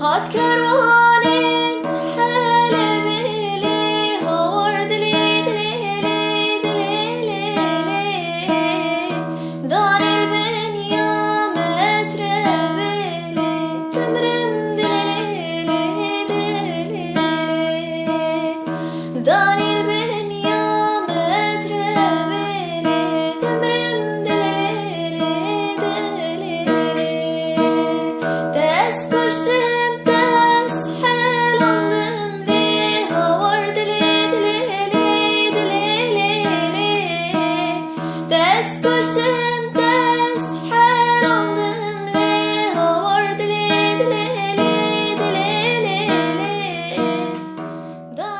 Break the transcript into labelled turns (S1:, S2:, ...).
S1: هات كرواnin hele beli havar dili dili dili Danil ben ya metre beli Temrim dili Danil ben ya metre beli Temrim dili Des koştum des helandım li havar dili dili Des koştum